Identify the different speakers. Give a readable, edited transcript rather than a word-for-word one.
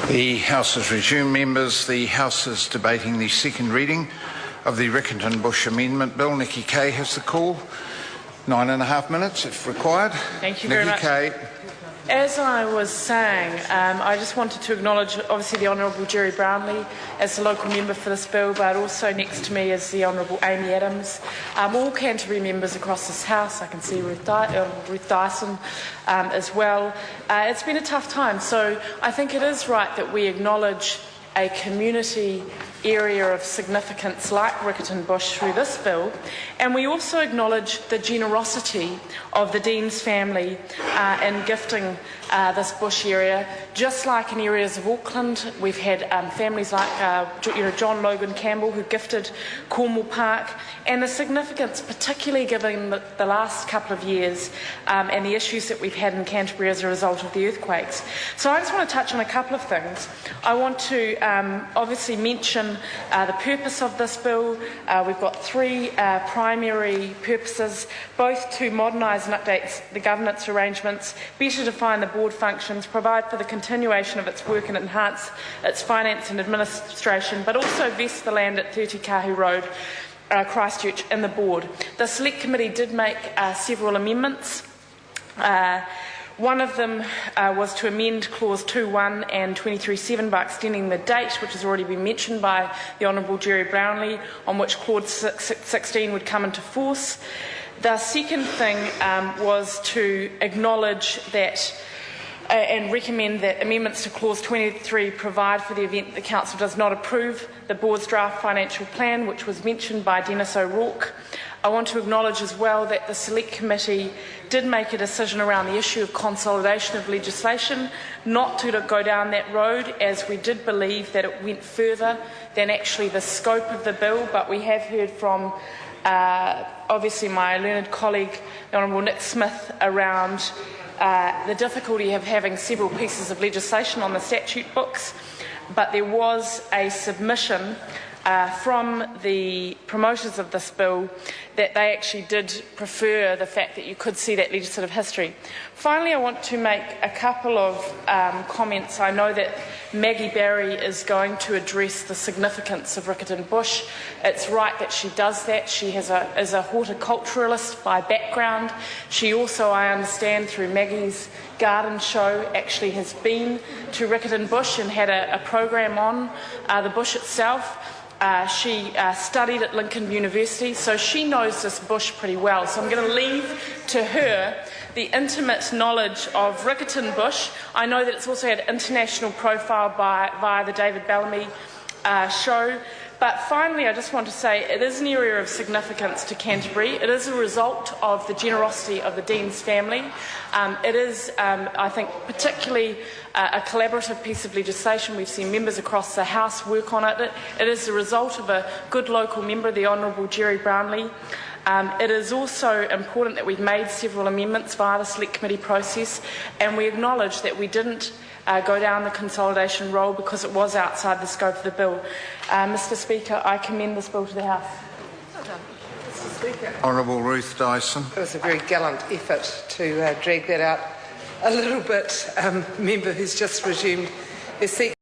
Speaker 1: The House has resumed, members. The House is debating the second reading of the Riccarton Bush Amendment Bill. Nikki Kay has the call. 9.5 minutes if required.
Speaker 2: Thank you very much.
Speaker 1: Nikki Kay.
Speaker 2: As I was saying, I just wanted to acknowledge, obviously, the Honourable Jerry Brownlee as the local member for this bill, but also next to me is the Honourable Amy Adams. All Canterbury members across this House. I can see Ruth Dyson as well. It's been a tough time, so I think it is right that we acknowledge a community area of significance like Riccarton Bush through this bill, and we also acknowledge the generosity of the Dean's family in gifting this bush area. Just like in areas of Auckland, we've had families like John Logan Campbell who gifted Cornwall Park, and the significance, particularly given the last couple of years and the issues that we've had in Canterbury as a result of the earthquakes. So I just want to touch on a couple of things. I want to obviously mention the purpose of this bill. We've got three primary purposes, both to modernise and update the governance arrangements, better define the board functions, provide for the continuation of its work and enhance its finance and administration, but also vest the land at 30 Kahu Road, Christchurch, in the board. The Select Committee did make several amendments. One of them was to amend Clause 2.1 and 23.7 by extending the date, which has already been mentioned by the Honourable Jerry Brownlee, on which Clause 16 would come into force. The second thing was to acknowledge that and recommend that amendments to Clause 23 provide for the event that the Council does not approve the Board's draft financial plan, which was mentioned by Dennis O'Rourke. I want to acknowledge as well that the Select Committee did make a decision around the issue of consolidation of legislation, not to go down that road, as we did believe that it went further than actually the scope of the bill, but we have heard from obviously my learned colleague, the Honourable Nick Smith, around the difficulty of having several pieces of legislation on the statute books, but there was a submission from the promoters of this bill that they actually did prefer the fact that you could see that legislative history. Finally, I want to make a couple of comments. I know that Maggie Barry is going to address the significance of Riccarton Bush. It's right that she does that. She is a horticulturalist by background. She also, I understand, through Maggie's garden show, actually has been to Riccarton Bush and had a program on the bush itself. She studied at Lincoln University, so she knows this bush pretty well. So I'm going to leave to her the intimate knowledge of Riccarton Bush. I know that it's also had international profile via the David Bellamy show. But finally, I just want to say it is an area of significance to Canterbury. It is a result of the generosity of the Dean's family. It is, I think, particularly a collaborative piece of legislation. We've seen members across the House work on it. It is the result of a good local member, the Honourable Jerry Brownlee. It is also important that we've made several amendments via the Select Committee process, and we acknowledge that we didn't go down the consolidation role because it was outside the scope of the bill. Mr Speaker, I commend this bill to the House.
Speaker 3: Well done. Mr Speaker.
Speaker 1: Honourable Ruth Dyson.
Speaker 3: It was a very gallant effort to drag that out a little bit. Member who's just resumed her seat.